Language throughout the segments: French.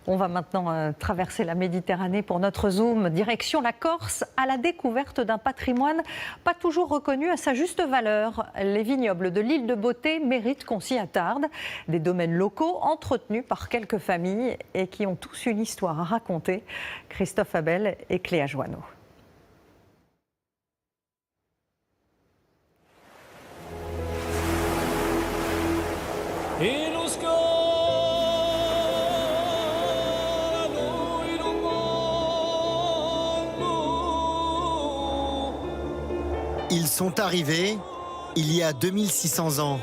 On va maintenant traverser la Méditerranée pour notre zoom, direction la Corse, à la découverte d'un patrimoine pas toujours reconnu à sa juste valeur. Les vignobles de l'île de Beauté méritent qu'on s'y attarde. Des domaines locaux entretenus par quelques familles et qui ont tous une histoire à raconter. Christophe Abel et Cléa Joanneau. Ils sont arrivés il y a 2600 ans.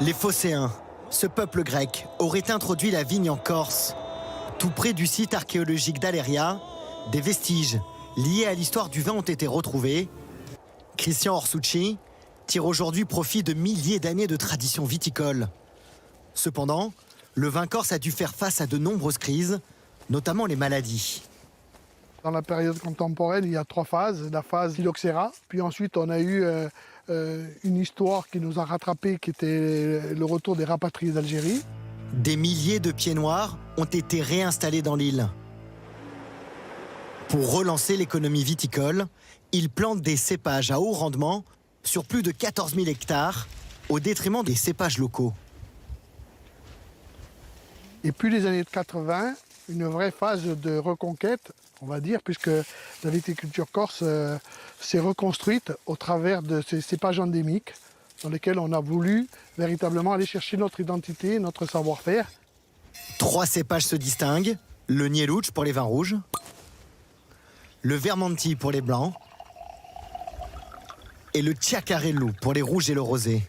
Les Phocéens, ce peuple grec, auraient introduit la vigne en Corse. Tout près du site archéologique d'Aléria, des vestiges liés à l'histoire du vin ont été retrouvés. Christian Orsucci tire aujourd'hui profit de milliers d'années de tradition viticole. Cependant, le vin corse a dû faire face à de nombreuses crises, notamment les maladies. Dans la période contemporaine, il y a 3 phases. La phase phylloxéra, puis ensuite on a eu une histoire qui nous a rattrapés, qui était le retour des rapatriés d'Algérie. Des milliers de pieds noirs ont été réinstallés dans l'île. Pour relancer l'économie viticole, ils plantent des cépages à haut rendement sur plus de 14 000 hectares, au détriment des cépages locaux. Et puis les années 80, une vraie phase de reconquête, on va dire, puisque la viticulture corse s'est reconstruite au travers de ces cépages endémiques dans lesquels on a voulu véritablement aller chercher notre identité, notre savoir-faire. 3 cépages se distinguent, le Nieluch pour les vins rouges, le Vermonti pour les blancs et le Chiacarello pour les rouges et le rosé.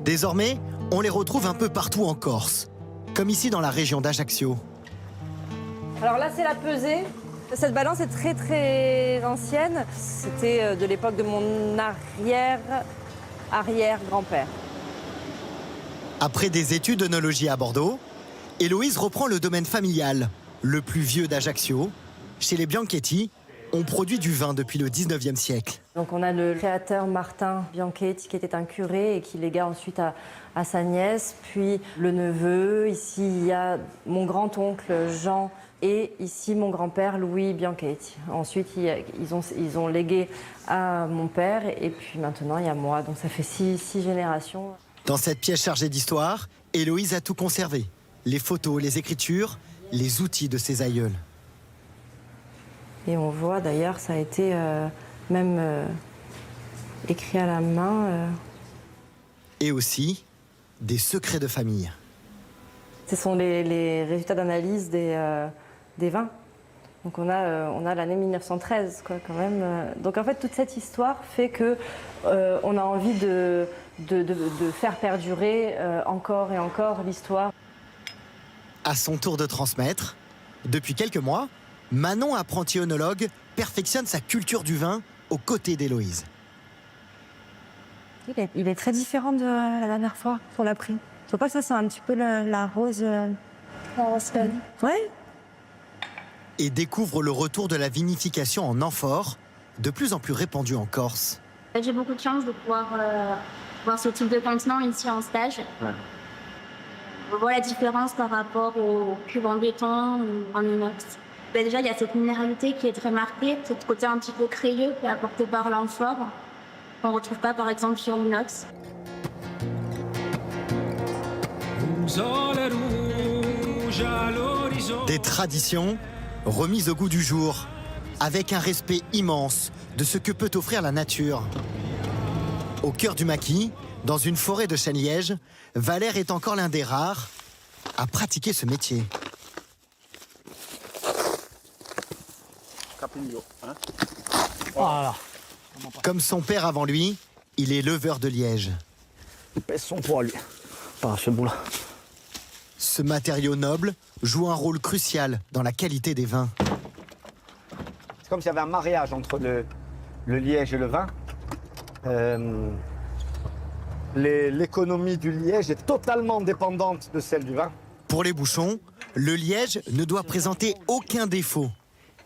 Désormais, on les retrouve un peu partout en Corse, comme ici dans la région d'Ajaccio. Alors là, c'est la pesée. Cette balance est très très ancienne. C'était de l'époque de mon arrière-grand-père. Après des études d'œnologie à Bordeaux, Héloïse reprend le domaine familial, le plus vieux d'Ajaccio. Chez les Bianchetti, on produit du vin depuis le 19e siècle. Donc on a le créateur Martin Bianchetti qui était un curé et qui légua ensuite à sa nièce, puis le neveu. Ici, il y a mon grand-oncle Jean et ici mon grand-père Louis Bianchetti. Ensuite, ils ont légué à mon père et puis maintenant il y a moi. Donc ça fait 6 générations. Dans cette pièce chargée d'histoire, Héloïse a tout conservé. Les photos, les écritures, les outils de ses aïeuls. Et on voit d'ailleurs, ça a été même écrit à la main. Et aussi, des secrets de famille. Ce sont les résultats d'analyse des vins. Donc on a l'année 1913, quoi, quand même. Donc en fait, toute cette histoire fait que on a envie de faire perdurer encore et encore l'histoire. À son tour de transmettre, depuis quelques mois, Manon, apprenti œnologue, perfectionne sa culture du vin aux côtés d'Héloïse. Il est très différent de la dernière fois qu'on l'a pris. Je vois pas que ça sent un petit peu la rose. La rose. Ouais. Et découvre le retour de la vinification en amphore, de plus en plus répandue en Corse. J'ai beaucoup de chance de pouvoir voir ce type de contenant ici en stage. Ouais. On voit la différence par rapport aux cuves en béton ou en inox. Déjà, il y a cette minéralité qui est très marquée, ce côté un petit peu crayeux qui est apporté par l'amphore, qu'on ne retrouve pas par exemple sur l'inox. Des traditions remises au goût du jour, avec un respect immense de ce que peut offrir la nature. Au cœur du maquis, dans une forêt de chênes-lièges, Valère est encore l'un des rares à pratiquer ce métier. Voilà. Comme son père avant lui, il est leveur de liège. Il pèse son poids, lui, par ce bout-là. Ce matériau noble joue un rôle crucial dans la qualité des vins. C'est comme s'il y avait un mariage entre le liège et le vin. L'économie du liège est totalement dépendante de celle du vin. Pour les bouchons, le liège ne doit présenter aucun défaut.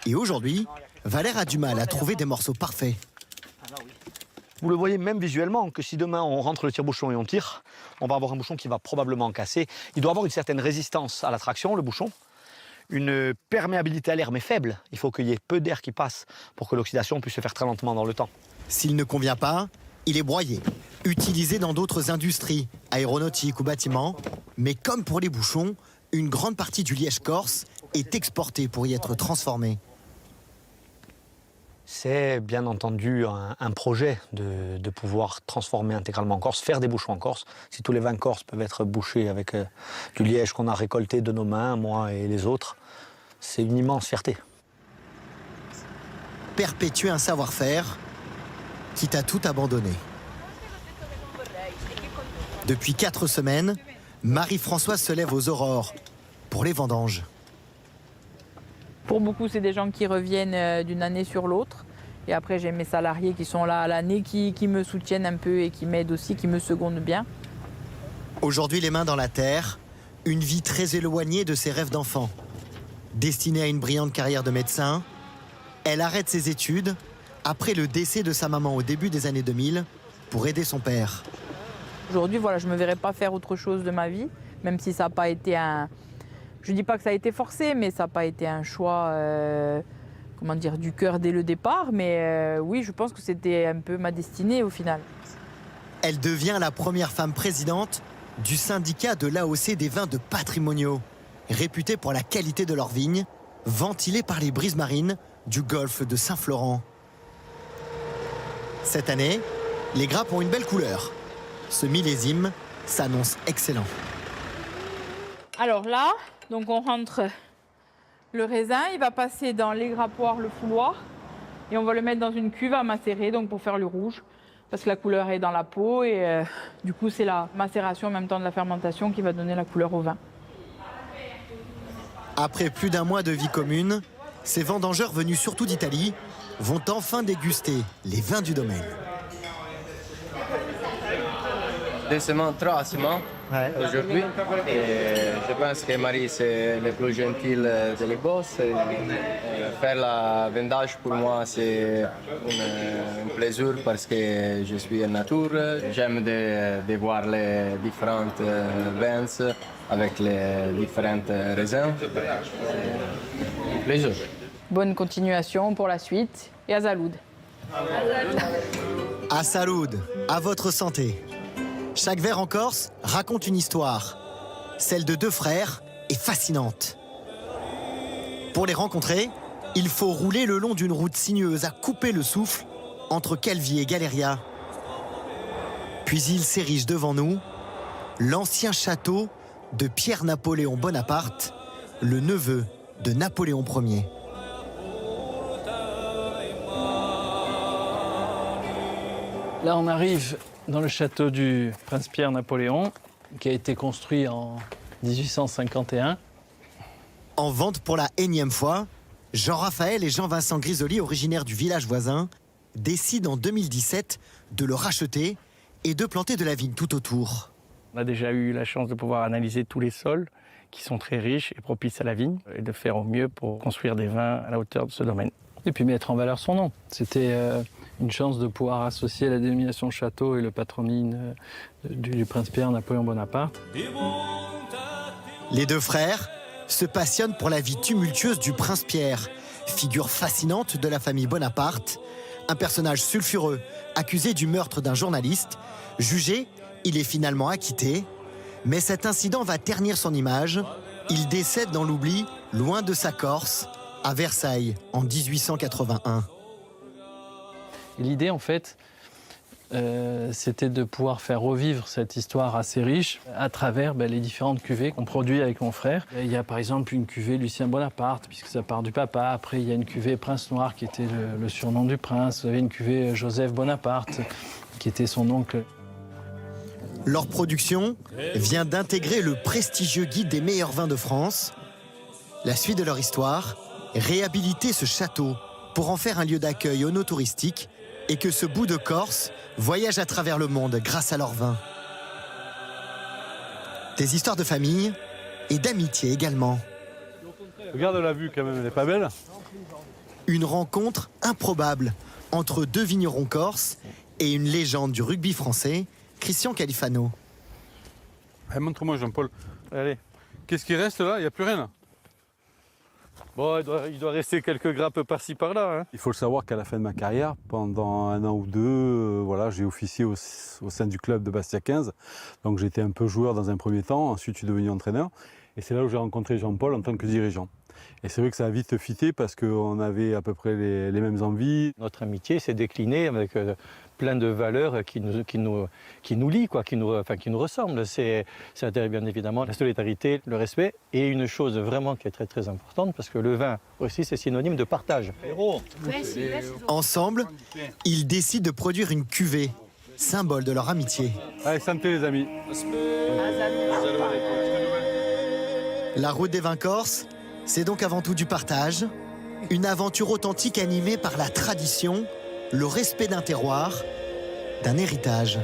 Et aujourd'hui, Valère a du mal à trouver des morceaux parfaits. Vous le voyez même visuellement, que si demain on rentre le tire-bouchon et on tire, on va avoir un bouchon qui va probablement casser. Il doit avoir une certaine résistance à la traction, le bouchon. Une perméabilité à l'air, mais faible. Il faut qu'il y ait peu d'air qui passe pour que l'oxydation puisse se faire très lentement dans le temps. S'il ne convient pas, il est broyé, utilisé dans d'autres industries, aéronautiques ou bâtiments. Mais comme pour les bouchons, une grande partie du liège corse est exportée pour y être transformée. C'est bien entendu un projet de pouvoir transformer intégralement en Corse, faire des bouchons en Corse. Si tous les vins corses peuvent être bouchés avec du liège qu'on a récolté de nos mains, moi et les autres, c'est une immense fierté. Perpétuer un savoir-faire, quitte à tout abandonner. Depuis 4 semaines, Marie-Françoise se lève aux aurores pour les vendanges. Pour beaucoup, c'est des gens qui reviennent d'une année sur l'autre. Et après, j'ai mes salariés qui sont là à l'année, qui me soutiennent un peu et qui m'aident aussi, qui me secondent bien. Aujourd'hui, les mains dans la terre, une vie très éloignée de ses rêves d'enfant. Destinée à une brillante carrière de médecin, elle arrête ses études après le décès de sa maman au début des années 2000 pour aider son père. Aujourd'hui, voilà, je ne me verrais pas faire autre chose de ma vie, même si ça n'a pas été un... Je ne dis pas que ça a été forcé, mais ça n'a pas été un choix comment dire, du cœur dès le départ. Mais oui, je pense que c'était un peu ma destinée au final. Elle devient la première femme présidente du syndicat de l'AOC des vins de patrimoniaux, réputé pour la qualité de leurs vignes, ventilées par les brises marines du golfe de Saint-Florent. Cette année, les grappes ont une belle couleur. Ce millésime s'annonce excellent. Alors là, donc on rentre le raisin, il va passer dans les grappoirs, le fouloir, et on va le mettre dans une cuve à macérer, donc pour faire le rouge, parce que la couleur est dans la peau, et du coup c'est la macération en même temps de la fermentation qui va donner la couleur au vin. Après plus d'un mois de vie commune, ces vendangeurs venus surtout d'Italie vont enfin déguster les vins du domaine. Deux semaines, 3 semaines aujourd'hui. Et je pense que Marie, c'est le plus gentil de les boss. Faire la vendage pour moi, c'est un plaisir parce que je suis en nature. J'aime de voir les différentes vins avec les différents raisins. Un plaisir. Bonne continuation pour la suite et à Zaloud. À Zaloud, à votre santé. Chaque verre en Corse raconte une histoire. Celle de 2 frères est fascinante. Pour les rencontrer, il faut rouler le long d'une route sinueuse à couper le souffle entre Calvi et Galeria. Puis il s'érige devant nous l'ancien château de Pierre-Napoléon Bonaparte, le neveu de Napoléon Ier. Là, on arrive dans le château du prince Pierre-Napoléon, qui a été construit en 1851. En vente pour la énième fois, Jean-Raphaël et Jean-Vincent Grisoli, originaires du village voisin, décident en 2017 de le racheter et de planter de la vigne tout autour. On a déjà eu la chance de pouvoir analyser tous les sols qui sont très riches et propices à la vigne et de faire au mieux pour construire des vins à la hauteur de ce domaine. Et puis mettre en valeur son nom. C'était une chance de pouvoir associer la dénomination château et le patronyme du prince Pierre-Napoléon Bonaparte. Les 2 frères se passionnent pour la vie tumultueuse du prince Pierre, figure fascinante de la famille Bonaparte, un personnage sulfureux accusé du meurtre d'un journaliste. Jugé, il est finalement acquitté, mais cet incident va ternir son image. Il décède dans l'oubli, loin de sa Corse, à Versailles, en 1881. L'idée, en fait, c'était de pouvoir faire revivre cette histoire assez riche à travers les différentes cuvées qu'on produit avec mon frère. Il y a par exemple une cuvée Lucien Bonaparte, puisque ça part du papa. Après, il y a une cuvée Prince Noir, qui était le surnom du prince. Vous avez une cuvée Joseph Bonaparte, qui était son oncle. Leur production vient d'intégrer le prestigieux guide des meilleurs vins de France. La suite de leur histoire, réhabiliter ce château pour en faire un lieu d'accueil onotouristique et que ce bout de Corse voyage à travers le monde grâce à leurs vins. Des histoires de famille et d'amitié également. Regarde la vue quand même, elle est pas belle? Une rencontre improbable entre 2 vignerons corses et une légende du rugby français, Christian Califano. Allez, montre-moi, Jean-Paul. Allez. Qu'est-ce qui reste là? Il n'y a plus rien là. Bon, il doit rester quelques grappes par-ci par-là. Hein. Il faut le savoir qu'à la fin de ma carrière, pendant 1 an ou 2, voilà, j'ai officié au sein du club de Bastia 15. Donc j'étais un peu joueur dans un premier temps, ensuite je suis devenu entraîneur. Et c'est là où j'ai rencontré Jean-Paul en tant que dirigeant. Et c'est vrai que ça a vite fité parce qu'on avait à peu près les mêmes envies. Notre amitié s'est déclinée avec plein de valeurs qui nous lient, quoi, qui nous ressemblent. C'est bien évidemment la solidarité, le respect et une chose vraiment qui est très très importante parce que le vin aussi c'est synonyme de partage. Ensemble, ils décident de produire une cuvée, symbole de leur amitié. Allez, santé les amis. La route des vins corses, c'est donc avant tout du partage, une aventure authentique animée par la tradition, le respect d'un terroir, d'un héritage.